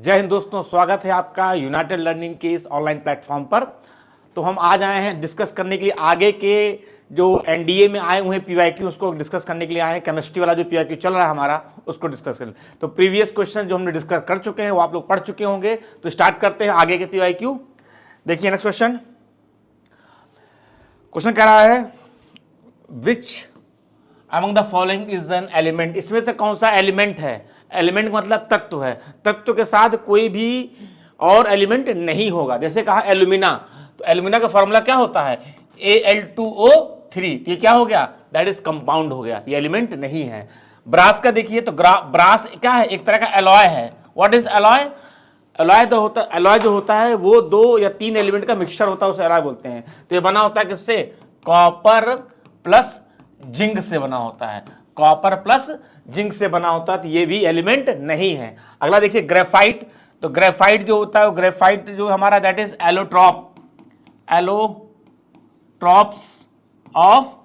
जय हिंद दोस्तों, स्वागत है आपका यूनाइटेड लर्निंग के इस ऑनलाइन प्लेटफॉर्म पर। तो हम आज आए हैं डिस्कस करने के लिए आगे के जो एनडीए में आए हुए हैं पीवाईक्यू, उसको डिस्कस करने के लिए आए हैं। केमिस्ट्री वाला जो पीवाईक्यू चल रहा है हमारा, उसको डिस्कस करें। तो प्रीवियस क्वेश्चन जो हमने डिस्कस कर चुके हैं वो आप लोग पढ़ चुके होंगे। तो स्टार्ट करते हैं आगे के पीवाईक्यू। देखिए नेक्स्ट क्वेश्चन कह रहा है which among the following is an element. इसमें से कौन सा एलिमेंट है? एलिमेंट मतलब तत्व है, तत्व के साथ कोई भी और एलिमेंट नहीं होगा। जैसे कहा एल्यूमिना, तो एल्यूमिना का फॉर्मूला क्या होता है? Al2O3। तो ये क्या हो गया? दैट इज कंपाउंड हो गया, ये एलिमेंट नहीं है। ब्रास का देखिए तो ब्रास क्या है? एक तरह का एलॉय है। What is alloy? एलॉय जो होता है वो 2 या 3 एलिमेंट का मिक्सचर होता है, उसे एलॉय बोलते हैं। तो ये बना होता है किससे? कॉपर प्लस जिंक से बना होता है। कॉपर प्लस जिंक से बना होता है, तो ये भी एलिमेंट नहीं है। अगला देखिए ग्रेफाइट। तो ग्रेफाइट जो होता है, ग्रेफाइट जो हमारा that is allotropes of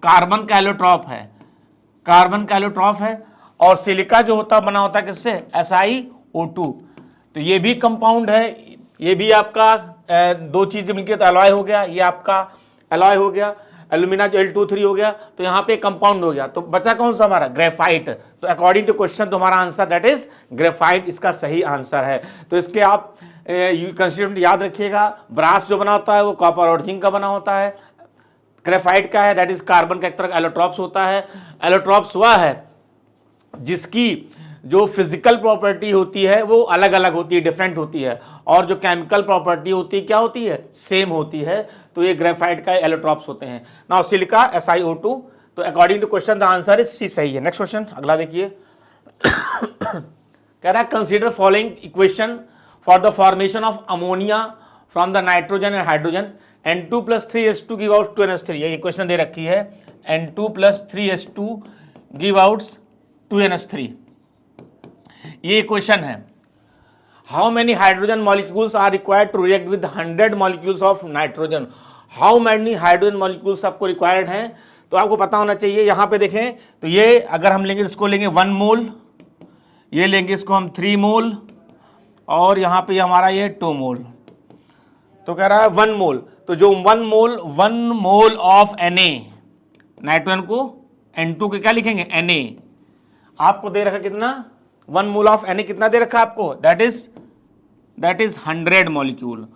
carbon का एलोट्रॉप है, कार्बन का एलोट्रॉप है। और सिलिका जो होता बना होता है किससे? SiO2। तो ये भी कंपाउंड है, ये भी आपका 2 चीजें मिलकर तो एलॉय हो गया, ये आपका एलॉय हो गया। एल्यूमिना जो Al2O3 हो गया, तो यहां पे कंपाउंड हो गया। तो बचा कौन सा हमारा? ग्रेफाइट। तो अकॉर्डिंग टू क्वेश्चन तो हमारा आंसर दैट इज ग्रेफाइट, इसका सही आंसर है। तो इसके आप कंस्टिट्यूएंट याद रखिएगा। ब्रास जो बना होता है वो कॉपर और जिंक का बना होता है। ग्रेफाइट का है दैट इज कार्बन का एक तरह का एलोट्रॉप्स होता है। एलोट्रॉप्स वह है जिसकी जो फिजिकल प्रॉपर्टी होती है वो अलग अलग होती है, डिफरेंट होती है, और जो केमिकल प्रॉपर्टी होती है क्या होती है? सेम होती है। तो ये ग्रेफाइट का एलोट्रॉप्स होते हैं। Now silica SiO2। तो according to question the answer is C, सही है। नेक्स्ट क्वेश्चन अगला देखिए कह रहा है consider following equation for the formation of ammonia from the nitrogen and hydrogen. N2 + 3H2 give out 2NH3। ये क्वेश्चन दे रखी है। N2 + 3H2 give out 2NH3, ये क्वेश्चन है। How many hydrogen molecules are required to react with 100 molecules of nitrogen. How many hydrogen molecules आपको required हैं, तो आपको पता होना चाहिए। यहां पे देखें तो ये अगर हम लेंगे इसको लेंगे 1 मोल, ये लेंगे इसको हम 3 मोल, और यहां पे हमारा ये 2 मोल। तो कह रहा है 1 मोल। तो जो 1 मोल ऑफ Na, नाइट्रोजन को N2 के क्या लिखेंगे? Na। आपको दे रखा कितना? 1 मोल ऑफ Na कितना दे रखा आपको? That is 100 molecule.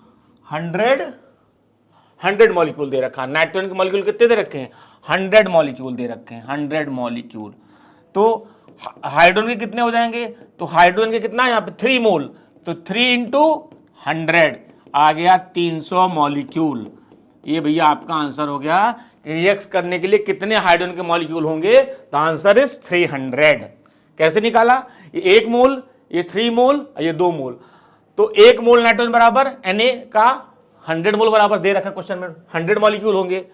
100 मॉलिक्यूल दे रखा। नाइट्रोजन के मॉलिक्यूल कितने दे रखे हैं? 100 मॉलिक्यूल दे रखे हैं, 100 मॉलिक्यूल। तो हाइड्रोजन के कितने हो जाएंगे? तो हाइड्रोजन के कितना है यहाँ पे? 3 मोल। तो 3 × 100 आ गया 300 मॉलिक्यूल। ये भैया आपका आंसर हो गया। रिएक्ट करने के लिए कितने हाइड्रोजन के मॉलिक्यूल होंगे? The answer is 300। कैसे निकाला? ये 1 मोल, ये 3 मोल, ये 2 मोल। तो 1 मोल नाइट्रोजन बराबर Na का 100 मोल बराबर दे रखा क्वेश्चन में। 100 मॉलिक्यूल होंगे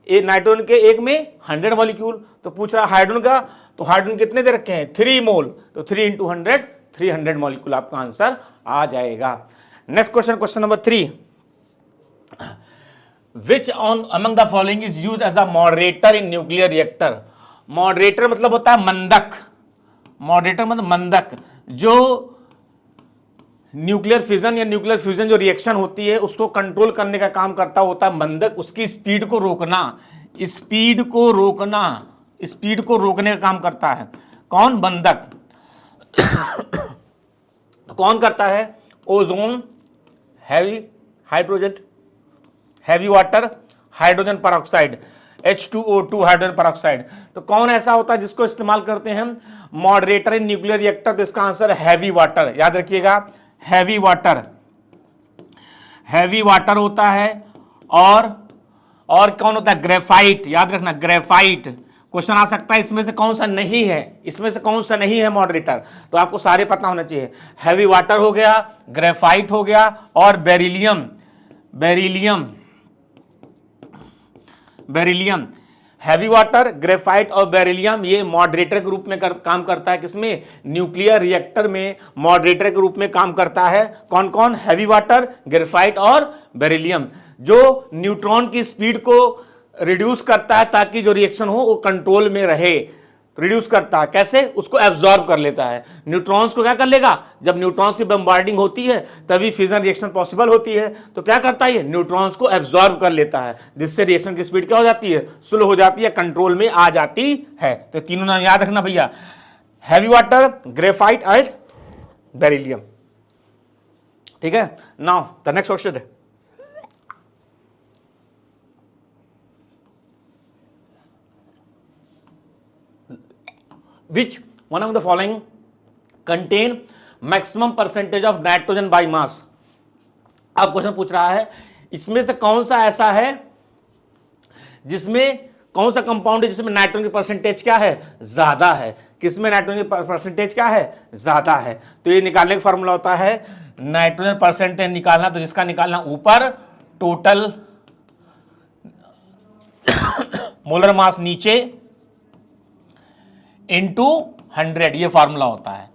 नाइट्रोजन के, एक में 100 मॉलिक्यूल। तो पूछ रहा हाइड्रोजन का, तो हाइड्रोजन कितने दे रखे हैं? 3 मोल। तो 3 × 100 300 मॉलिक्यूल आपका आंसर आ जाएगा। Next question number 3। Which on among the following is used as a moderator in nuclear reactor. Moderator मतलब होता है मंदक। मॉडरेटर मतलब मंदक, जो न्यूक्लियर फिजन या न्यूक्लियर फ्यूजन जो रिएक्शन होती है उसको कंट्रोल करने का काम करता होता है मंदक। उसकी स्पीड को रोकना, स्पीड को रोकने का काम करता है कौन? मंदक। कौन करता है? Ozone, heavy hydrogen, heavy water, hydrogen peroxide, H2O2 hydrogen peroxide. तो कौन ऐसा होता है जिसको इस्तेमाल करते हैं हम मॉडरेटर इन न्यूक्लियर रिएक्टर? तो इसका आंसर है हैवी वाटर। याद रखिएगा, हैवी वाटर होता है। और कौन होता है? ग्रेफाइट। याद रखना, ग्रेफाइट। क्वेश्चन आ सकता है इसमें से कौन सा नहीं है, इसमें से कौन सा नहीं है मॉडरेटर, तो आपको सारे पता होना चाहिए। हैवी वाटर हो गया, ग्रेफाइट हो गया, और बेरिलियम। हैवी वाटर, ग्रेफाइट और बेरिलियम ये मॉडरेटर के रूप में काम करता है। किसमें? न्यूक्लियर रिएक्टर में मॉडरेटर के रूप में काम करता है। कौन कौन? हैवी वाटर, ग्रेफाइट और बेरिलियम, जो न्यूट्रॉन की स्पीड को रिड्यूस करता है ताकि जो रिएक्शन हो वो कंट्रोल में रहे। तो रिड्यूस करता है कैसे, उसको एब्जॉर्ब कर लेता है। न्यूट्रॉन्स को क्या कर लेगा, जब न्यूट्रॉन्स की बम्बार्डिंग होती है तभी फिजन रिएक्शन पॉसिबल होती है, तो क्या करता है ये न्यूट्रॉन्स को एब्जॉर्ब कर लेता है, जिससे रिएक्शन की स्पीड क्या हो जाती है, स्लो हो जाती है, कंट्रोल में आ जाती है। तो तीनों नाम याद रखना भैया, heavy water, graphite and beryllium. ठीक है, नाउ द नेक्स्ट क्वेश्चन है, which one of the following contain maximum percentage of nitrogen by mass। अब क्वेश्चन पूछ रहा है इसमें से कौन सा ऐसा है जिसमें, कौन सा कंपाउंड है जिसमें नाइट्रोजन की परसेंटेज क्या है, ज्यादा है, किसमें नाइट्रोजन की परसेंटेज क्या है, ज्यादा है। तो ये निकालने का फॉर्मूला होता है नाइट्रोजन परसेंटेज निकालना, तो जिसका निकालना ऊपर, टोटल मोलर मास नीचे इनटू 100, ये फार्मूला होता है।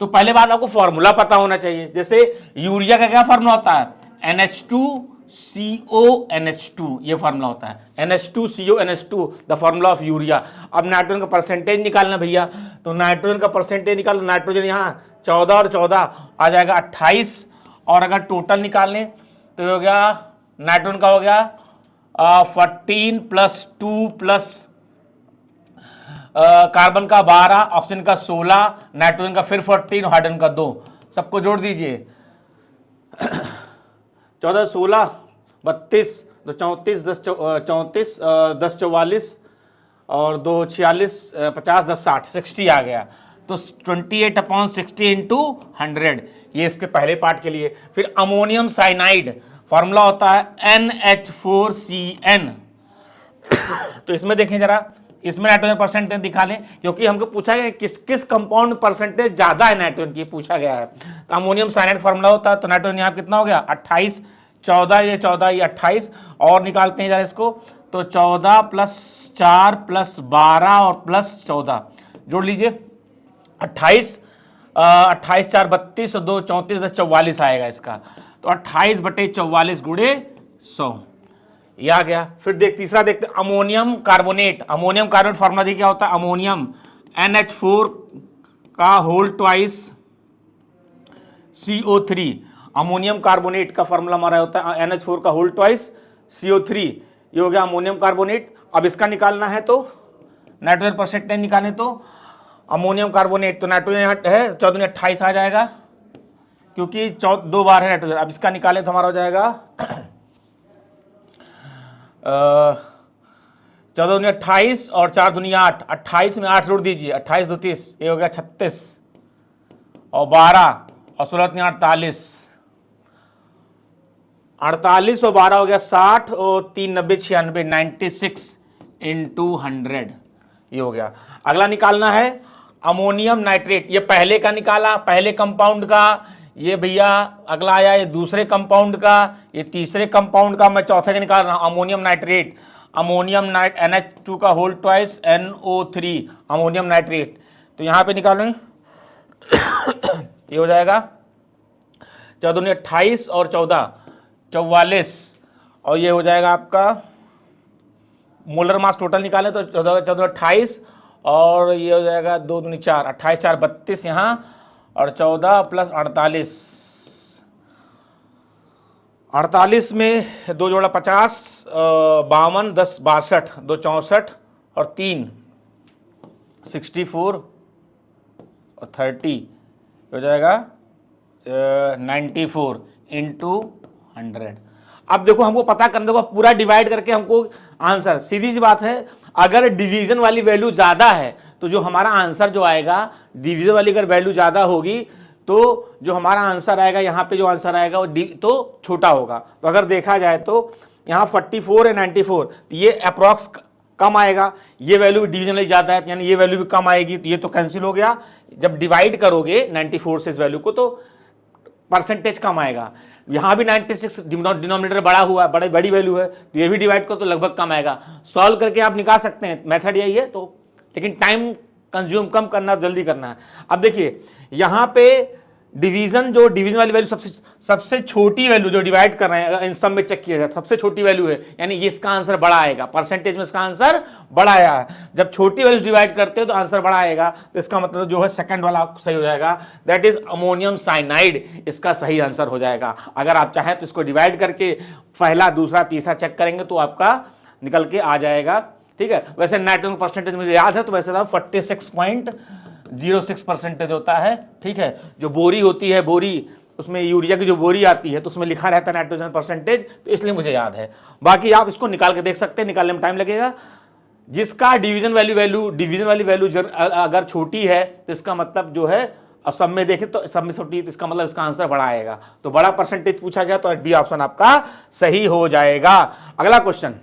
तो पहले बात आपको फार्मूला पता होना चाहिए। जैसे यूरिया का क्या फार्मूला होता है, NH2CONH2, ये फार्मूला होता है NH2CONH2, the formula of urea. अब नाइट्रोजन का परसेंटेज निकालना भैया, तो नाइट्रोजन का परसेंटेज निकालना, नाइट्रोजन यहाँ 14 और 14 आ जाएगा 28, और अगर टोटल निकालें तो हो गया, नाइट्रोजन का हो गया 14 + 2 + कार्बन का 12, ऑक्सीजन का 16, नाइट्रोजन का फिर 14 और हाइड्रोजन का 2, सबको जोड़ दीजिए 14 16 32 2 34 10 34 10 44 और 2 46 50 10 60 60 आ गया। तो 28/60 × 100, ये इसके पहले पार्ट के लिए। फिर अमोनियम साइनाइड फॉर्मूला होता है NH4CN। तो इसमें देखें जरा, इसमें नाइट्रोजन परसेंटेज दिखा लें, क्योंकि हमको पूछा गया किस किस कंपाउंड परसेंटेज ज्यादा है नाइट्रोजन की, पूछा गया है। तो अमोनियम साइनाइड फॉर्मूला होता है, तो नाइट्रोजन यहाँ कितना हो गया 28, 14 ये 14 ये 28, और निकालते हैं जरा इसको, तो 14 + 4 + 12 और +14 जोड़ लीजिए 28, 28 4 32 और 2 34 10 44 आएगा इसका। तो 28/44 × 100, ये आ गया। फिर तीसरा देखते ammonium carbonate. Ammonium carbonate formula देखिए क्या होता है, अमोनियम NH4 का whole twice CO3। Ammonium carbonate का फॉर्मूला हमारा होता है NH4 का होल ट्वाइस CO3, ये हो गया अमोनियम कार्बोनेट। अब इसका निकालना है तो नाइट्रोजन परसेंटेज निकालें, तो अमोनियम कार्बोनेट, तो नाइट्रोजन यहाँ है 14 28 आ जाएगा, क्योंकि 2 बार है नाइट्रोजन। अब इसका निकालें तो हमारा हो जाएगा 14 दूनी 28 और 4 दूनी 8, 28 में 8 जोड़ दीजिए, 28 2 30, ये हो गया 36 और 12 और 16 3 48, 48 और 12 हो गया 60 और 3 90 96, 96 × 100, ये हो गया। अगला निकालना है अमोनियम नाइट्रेट, ये पहले का निकाला, पहले कंपाउंड का, ये भैया अगला आया ये दूसरे कंपाउंड का, ये तीसरे कंपाउंड का, मैं चौथे का निकाल रहा हूं अमोनियम नाइट्रेट। अमोनियम NH2 का whole twice NO3 ammonium nitrate. तो यहां पे निकालो ये हो जाएगा 14 28 और 14 44, और ये हो जाएगा आपका मोलर मास टोटल निकालें तो 14 28 और ये हो जाएगा 2 दूनी 4, 28 4 32 यहाँ, और 14 + 48, 48 में 2 जोड़ा 50, 52 10 62, 2 64 और 3 64 और 30 हो जाएगा 94 × 100। अब देखो हमको पता करने को पूरा डिवाइड करके हमको आंसर, सीधी सी बात है, अगर डिवीजन वाली वैल्यू ज्यादा है तो जो हमारा आंसर जो आएगा, डिवीजन वाली अगर वैल्यू ज्यादा होगी तो जो हमारा आंसर आएगा, यहाँ पे जो आंसर आएगा वो तो छोटा होगा। तो अगर देखा जाए तो यहाँ 44 है 94, तो ये अप्रॉक्स कम आएगा, ये वैल्यू डिवीजन वाली ज्यादा है, यानी ये वैल्यू भी कम आएगी, तो ये तो कैंसिल हो गया। जब डिवाइड करोगे 94 से इस वैल्यू को तो परसेंटेज कम आएगा। यहाँ भी 96 डिनोमिनेटर बड़ा हुआ है, बड़ी वैल्यू है, तो ये भी डिवाइड करो तो लगभग कम आएगा। सॉल्व करके आप निकाल सकते हैं, मेथड यही है, तो लेकिन टाइम कंज्यूम कम करना, जल्दी करना है। अब देखिए यहाँ पे डिवीजन, जो डिवीजन वाली वैल्यू सबसे छोटी वैल्यू जो डिवाइड कर रहे हैं, अगर इन सब में चेक किया जाए सबसे छोटी वैल्यू है, यानी ये इसका आंसर बड़ा आएगा, परसेंटेज में इसका आंसर बड़ा आया है। जब छोटी वैल्यू डिवाइड करते हैं तो आंसर बड़ा आएगा, तो इसका मतलब जो है सेकंड वाला सही हो जाएगा, दैट इज अमोनियम साइनाइड, इसका सही आंसर हो जाएगा। अगर आप चाहें तो इसको डिवाइड करके पहला, दूसरा, तीसरा चेक करेंगे तो आपका निकल के आ जाएगा। ठीक है, वैसे नाइट्रोजन परसेंटेज मुझे याद है, तो वैसे 46.06% होता है। ठीक है, जो बोरी होती है, बोरी, उसमें यूरिया की जो बोरी आती है तो उसमें लिखा रहता है नाइट्रोजन परसेंटेज, तो इसलिए मुझे याद है। बाकी आप इसको निकाल के देख सकते हैं, निकालने में टाइम लगेगा। जिसका डिवीजन वाली वैल्यू अगर छोटी है तो इसका मतलब जो है, अब सब में देखें तो सब में छोटी, तो इसका मतलब इसका आंसर बड़ा आएगा। तो बड़ा परसेंटेज पूछा गया तो बी ऑप्शन आपका सही हो जाएगा। अगला क्वेश्चन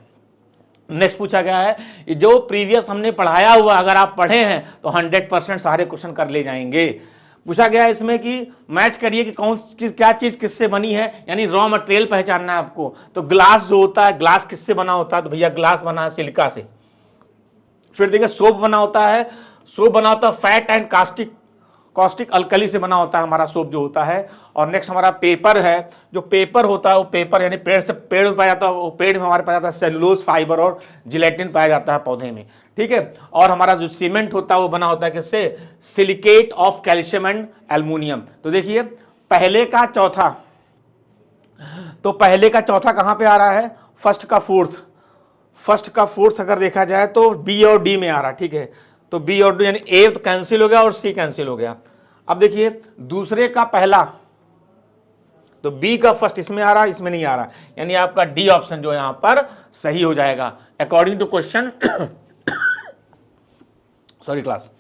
नेक्स्ट पूछा गया है, जो प्रीवियस हमने पढ़ाया हुआ अगर आप पढ़े हैं तो 100% सारे क्वेश्चन कर ले जाएंगे। पूछा गया है इसमें कि मैच करिए कि क्या चीज किससे बनी है, यानी रॉ मटेरियल पहचानना है आपको। तो ग्लास जो होता है, ग्लास किससे बना होता है, तो भैया ग्लास बना है सिलिका से। फिर देखिए सोप बना होता है, फैट एंड कॉस्टिक अल्कली से बना होता है हमारा सोप जो होता है। और नेक्स्ट हमारा पेपर है, जो पेपर होता है वो पेपर यानी पेड़ में पाया जाता है, वो पेड़ में हमारे पाया जाता है सेलुलोज फाइबर और जिलेटिन पाया जाता है पौधे में। ठीक है, और हमारा जो सीमेंट होता है वो बना होता है किससे, silicate of calcium and aluminium. तो देखिए पहले का चौथा कहां पे आ रहा है, फर्स्ट का फोर्थ अगर देखा जाए तो बी और डी में आ रहा है। ठीक है, तो बी और डी यानी ए तो कैंसिल हो गया और सी कैंसिल हो गया। अब देखिए दूसरे का पहला, तो बी का फर्स्ट इसमें आ रहा है, इसमें नहीं आ रहा, यानी आपका डी ऑप्शन जो यहां पर सही हो जाएगा according to question. Sorry class,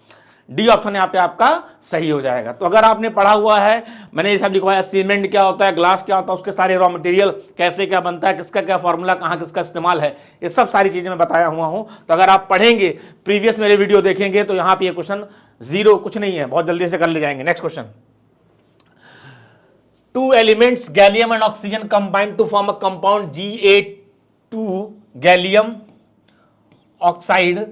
D option यहाँ पे आपका सही हो जाएगा। तो अगर आपने पढ़ा हुआ है, मैंने ये सब लिखवाया, सीमेंट क्या होता है, ग्लास क्या होता है, उसके सारे रॉ मटेरियल कैसे क्या बनता है, किसका क्या फॉर्मूला, कहाँ किसका इस्तेमाल है, ये सब सारी चीजें मैं बताया हुआ हूं। तो अगर आप पढ़ेंगे, प्रीवियस मेरे वीडियो देखेंगे, तो यहाँ पे ये क्वेश्चन जीरो कुछ नहीं है, बहुत जल्दी से कर ले जाएंगे। Next question, 2 elements gallium and oxygen combine to form a compound Ga2 gallium oxide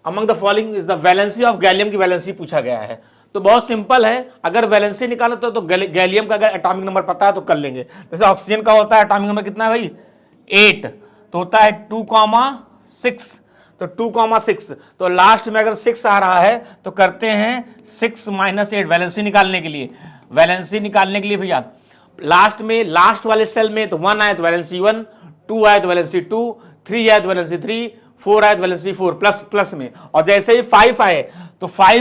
among the following is the valency of gallium की वैलेंसी पूछा गया है। तो बहुत सिंपल है, अगर वैलेंसी निकालो तो गैलियम का अगर एटॉमिक नंबर पता है तो कर लेंगे। जैसे ऑक्सीजन का होता है एटॉमिक नंबर कितना है भाई, 8, तो होता है 2,6, तो 2,6, तो लास्ट में अगर 6 आ रहा है तो करते हैं 6 - 8 वैलेंसी निकालने के लिए। भैया लास्ट में, लास्ट वाले सेल में तो 1 आए तो वैलेंसी 1, 2 आए तो वैलेंसी 2, 3 आए तो वैलेंसी 3, 4 आए तो वैलेंसी 4, प्लस में। और जैसे ही 5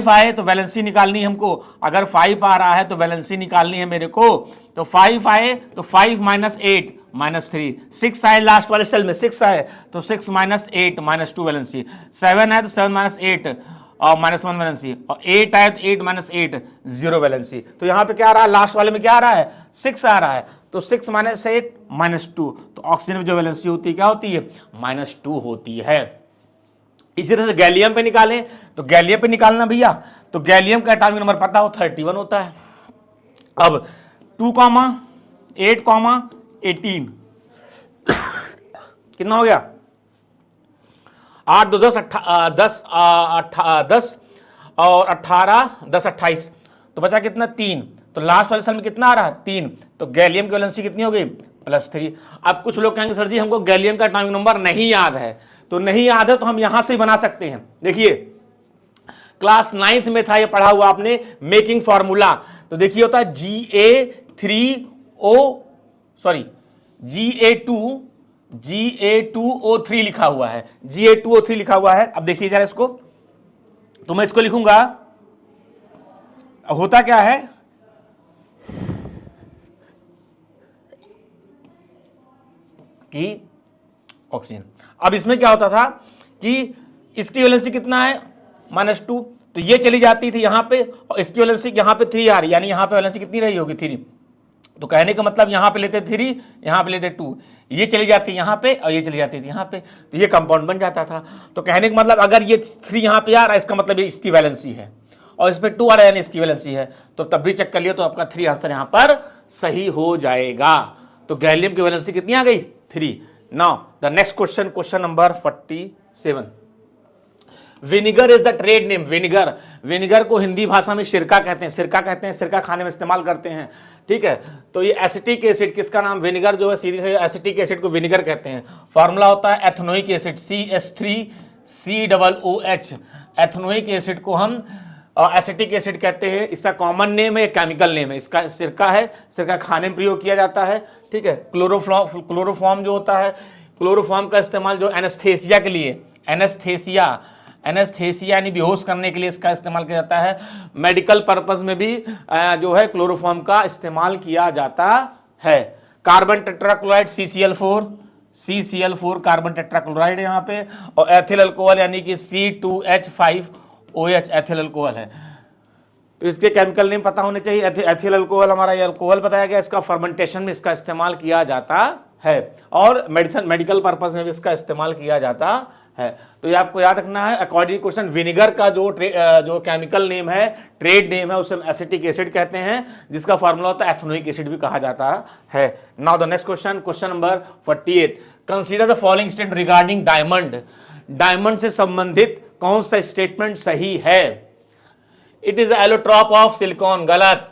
आए तो वैलेंसी निकालनी है हमको। अगर 5 आ रहा है तो वैलेंसी निकालनी है मेरे को, तो 5 आए तो 5 - 8 -3, 6 आए लास्ट वाले सेल में, 6 आए तो 6 - 8 -2 वैलेंसी, 7 आए तो 7 - 8 और -1 वैलेंसी, और 8 आए तो 8 - 8 0 वैलेंसी। तो यहां पे क्या आ रहा है, लास्ट वाले में क्या आ रहा है, 6 आ रहा है, तो 6 - 8 -2, तो ऑक्सीजन में जो वैलेंसी होती है क्या होती है, -2 होती है। इसी तरह से गैलियम पे निकालें, तो गैलियम पे निकालना भैया, तो गैलियम का एटॉमिक नंबर पता हो 31 होता है। अब 2, 8, 18 कितना हो गया, 8, 2, 10 और 18, 10, 28, तो बचा कितना 3, तो लास्ट वाले साल में कितना आ रहा है 3, तो गैलियम की वैलेंसी कितनी हो गई +3। अब कुछ लोग कहेंगे सर जी हमको गैलियम का एटॉमिक नंबर नहीं याद है, तो नहीं याद है तो हम यहां से बना सकते हैं। देखिए क्लास 9th में था ये पढ़ा हुआ आपने, मेकिंग फॉर्मूला, तो देखिए होता है Ga2O3 लिखा हुआ है, Ga2O3 लिखा हुआ है। अब देखिए जरा इसको, तो मैं इसको लिखूंगा, होता क्या है कि ऑक्सीजन, अब इसमें क्या होता था कि इसकी वैलेंसी कितना है -2, तो ये चली जाती थी यहां पे, और इसकी वैलेंसी यहां पे 3 आ रही, यानी यहां पे वैलेंसी कितनी रही होगी 3, तो कहने का मतलब यहां पे लेते 3, यहां पे लेते 2, ये चली जाती यहां पे और ये चली जाती थी यहां पे, तो ये कंपाउंड बन जाता था। तो कहने का मतलब अगर ये 3 यहां पे आ रहा है इसका मतलब ये इसकी वैलेंसी है, और इस पे 2 आ रहा है यानी इसकी वैलेंसी है, तो तब भी चेक कर लिया तो आपका 3 आंसर यहां पर सही हो जाएगा। तो गैलियम की वैलेंसी कितनी आ गई 3। Now the next question, question number 47, vinegar is the trade name. Vinegar, vinegar को हिंदी भाषा में सिरका कहते हैं, सिरका कहते हैं, सिरका खाने में इस्तेमाल करते हैं, ठीक है। तो ये एसिटिक एसिड, किसका नाम, विनिगर जो है, सीधे से एसिटिक एसिड को विनिगर कहते हैं। फॉर्मूला होता है ethanoic acid, CH3COOH। Ethanoic acid को हम एसिटिक एसिड कहते हैं। इसका कॉमन नेम है, केमिकल नेम है, इसका सिरका है, सिरका खाने में प्रयोग किया जाता है, ठीक है। क्लोरोफॉर्म जो होता है, क्लोरोफॉर्म का इस्तेमाल जो एनेस्थेसिया के लिए, एनेस्थेसिया यानी बेहोश करने के लिए इसका इस्तेमाल किया जाता है। मेडिकल पर्पस में भी जो है क्लोरोफॉर्म का इस्तेमाल किया जाता है। Carbon tetrachloride CCl4 carbon tetrachloride यहाँ पे, और एथिल अल्कोहल यानी कि C2H5OH एथिल अल्कोहल है। तो इसके केमिकल नेम पता होने चाहिए। एथिल अल्कोहल, हमारा ये अल्कोहल बताया गया, इसका फर्मेंटेशन में इसका इस्तेमाल किया जाता है, और मेडिकल पर्पस में भी इसका इस्तेमाल किया जाता है। तो ये आपको याद रखना है। अकॉर्डिंग क्वेश्चन, विनेगर का जो केमिकल नेम है, ट्रेड नेम है, उसे एसिटिक एसिड कहते हैं, जिसका फार्मूला होता है एथनोइक एसिड भी कहा जाता है। Now the next question, question number 48, consider the following statement regarding diamond. Diamond से संबंधित कौन सा स्टेटमेंट सही है? It is allotrope of silicon, गलत।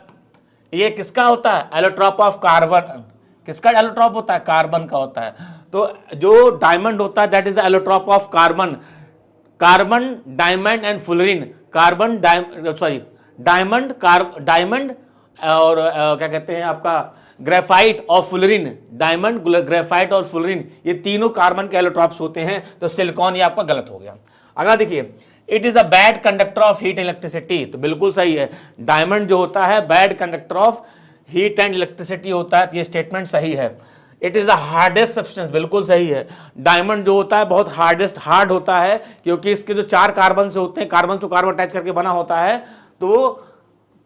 ये किसका होता है? Allotrope of carbon. किसका एलोट्रॉप होता है? कार्बन का होता है। तो जो डायमंड होता है that is allotrope of carbon. Carbon, diamond and fullerene. Carbon, diamond और क्या कहते हैं आपका ग्रेफाइट और फुलरिन। डायमंड, ग्रेफाइट और फुलरिन, ये तीनों कार्बन के एलोट्रॉप्स होते हैं। तो सिलिकॉन ये आपका गलत हो गया। अगला देखिए, it is a bad conductor of heat electricity, तो बिल्कुल सही है। डायमंड जो होता है bad conductor of heat and electricity होता है, ये स्टेटमेंट सही है। It is the hardest substance, बिल्कुल सही है। डायमंड जो होता है बहुत हार्ड होता है, क्योंकि इसके जो 4 कार्बन से होते हैं, कार्बन टू कार्बन अटैच करके बना होता है, तो वो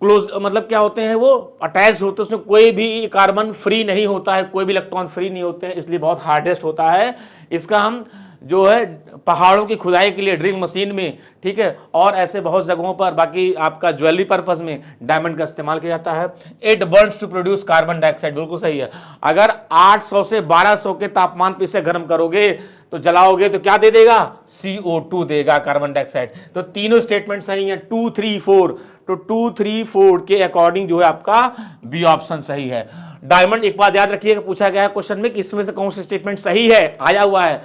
क्लोज मतलब क्या होते हैं, वो अटैच होते हैं, उसमें कोई भी कार्बन फ्री नहीं होता है, कोई भी इलेक्ट्रॉन फ्री नहीं होते हैं, इसलिए बहुत हार्डेस्ट होता है। इसका हम जो है पहाड़ों की खुदाई के लिए ड्रिल मशीन में, ठीक है, और ऐसे बहुत जगहों पर, बाकी आपका ज्वेलरी पर्पस में डायमंड का इस्तेमाल किया जाता है। It burns to produce carbon dioxide, बिल्कुल सही है। अगर 800 से 1200 के तापमान पर इसे गर्म करोगे तो जलाओगे तो क्या दे देगा? CO2 देगा, कार्बन डाइऑक्साइड। तो तीनों स्टेटमेंट सही है, 2, 3, 4। तो 2, 3, 4 के अकॉर्डिंग जो है आपका बी ऑप्शन सही है। डायमंड, एक बात याद रखिएगा, पूछा गया है क्वेश्चन में कि इसमें से कौन सा स्टेटमेंट सही है, आया हुआ है,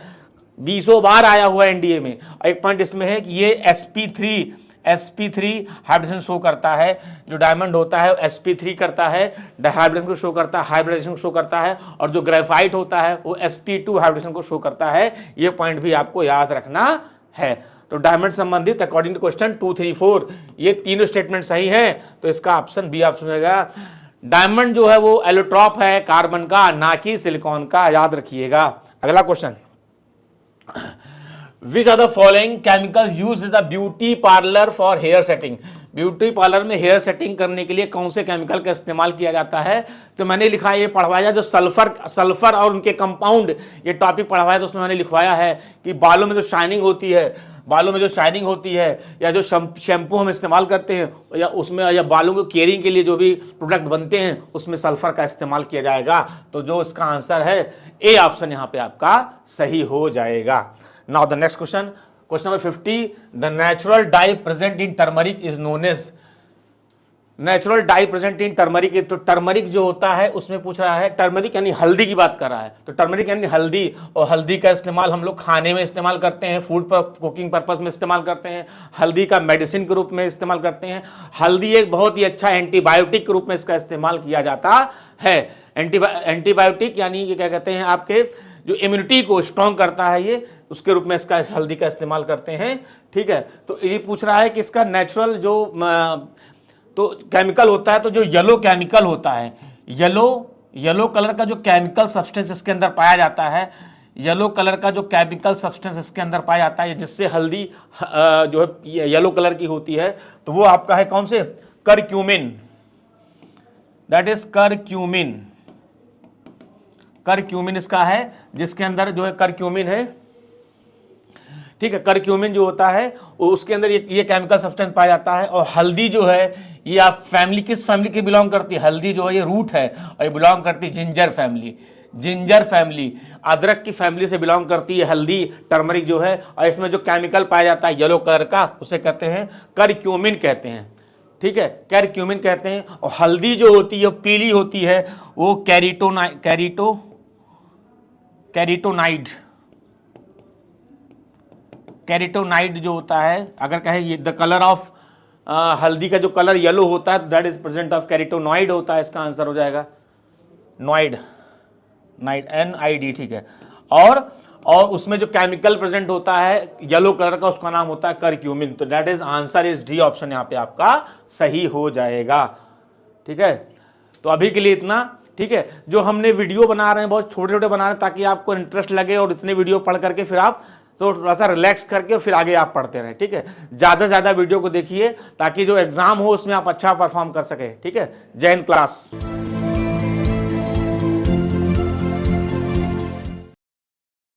20 बार आया हुआ है एनडीए में। एक पॉइंट इसमें है कि ये sp3 हाइब्रिडेशन शो करता है। जो डायमंड होता है sp3 करता है, हाइब्रिडेशन को शो करता है, हाइब्रिडेशन को शो करता है, और जो ग्रेफाइट होता है वो sp2 हाइब्रिडेशन को शो करता है। ये पॉइंट भी आपको याद रखना है। तो डायमंड संबंधित अकॉर्डिंग टू क्वेश्चन 2, 3, 4 ये तीनों स्टेटमेंट सही है, तो इसका ऑप्शन बी ऑप्शन होगा। डायमंड जो है वो एलोट्रॉप है कार्बन का, ना कि सिलिकॉन का, याद रखिएगा। अगला question, Which of the following chemicals used in the beauty parlor for hair setting? Beauty parlour में हेयर सेटिंग करने के लिए कौन से केमिकल का इस्तेमाल किया जाता है? तो मैंने लिखा है, ये पढ़वाया जो सल्फर और उनके कंपाउंड, ये टॉपिक पढ़वाया, तो उसमें मैंने लिखवाया है कि बालों में जो शाइनिंग होती है, या जो शैम्पू हम इस्तेमाल करते हैं, या उसमें, या बालों को केयरिंग के लिए जो भी प्रोडक्ट बनते हैं, उसमें सल्फर का इस्तेमाल किया जाएगा। तो जो इसका आंसर है ए ऑप्शन यहाँ पे आपका सही हो जाएगा। Now the next question, question number 50, the natural dye present in turmeric is known as. Natural dye present in turmeric, तो टर्मरिक जो होता है उसमें पूछ रहा है, टर्मरिक यानी हल्दी की बात कर रहा है। तो टर्मरिक यानी हल्दी, और हल्दी का इस्तेमाल हम लोग खाने में इस्तेमाल करते हैं, फूड पर कुकिंग पर्पस में इस्तेमाल करते हैं, हल्दी का मेडिसिन के रूप में इस्तेमाल करते हैं। हल्दी एक बहुत ही अच्छा एंटीबायोटिक के रूप में इसका इस्तेमाल किया जाता है। एंटीबायोटिक यानी ये क्या कहते हैं, आपके जो इम्यूनिटी को स्ट्रॉन्ग करता है, ये उसके रूप में इसका हल्दी का इस्तेमाल करते हैं, ठीक है। तो ये पूछ रहा है कि इसका नेचुरल जो तो केमिकल होता है, तो जो येलो केमिकल होता है, येलो कलर का जो केमिकल सब्सटेंस इसके अंदर पाया जाता है, येलो कलर का जो केमिकल सब्सटेंस इसके अंदर पाया जाता है, जिससे हल्दी जो है येलो कलर की होती है, तो वो आपका है कौन से? Curcumin, that is curcumin. Curcumin इसका है, जिसके अंदर जो है करक्यूमिन है, ठीक है। करक्यूमिन जो होता है उसके अंदर ये केमिकल सब्सटेंस पाया जाता है। और हल्दी जो है ये आप फैमिली, किस फैमिली के बिलोंग करती है? हल्दी जो है ये रूट है, और ये बिलोंग करती है जिंजर फैमिली। जिंजर फैमिली, अदरक की फैमिली से बिलोंग करती है हल्दी, टर्मरिक जो है, और इसमें जो केमिकल पाया जाता है येलो कलर का उसे कहते हैं करक्यूमिन कहते हैं, ठीक है, करक्यूमिन कहते हैं। और हल्दी जो होती है पीली होती है वो कैरिटोनाइड जो होता है, अगर कहें ये द कलर ऑफ हल्दी का जो कलर येलो होता है दैट इज प्रेजेंट ऑफ कैरिटोनॉइड होता है, इसका आंसर हो जाएगा नॉइड, NID, ठीक है। और उसमें जो केमिकल प्रेजेंट होता है येलो कलर का उसका नाम होता है करक्यूमिन। तो that is answer is D option यहां पे आपका सही हो जाएगा, ठीक है। तो अभी के लिए इतना, ठीक है। जो हमने वीडियो बना रहे हैं बहुत छोटे छोटे बना रहे हैं ताकि आपको इंटरेस्ट लगे और इतने वीडियो पढ़ करके फिर आप तो थोड़ा सा रिलैक्स करके फिर आगे आप पढ़ते रहें, ठीक है। ज्यादा से ज्यादा वीडियो को देखिए ताकि जो एग्जाम हो उसमें आप अच्छा परफॉर्म कर सके, ठीक है। जय हिंद क्लास।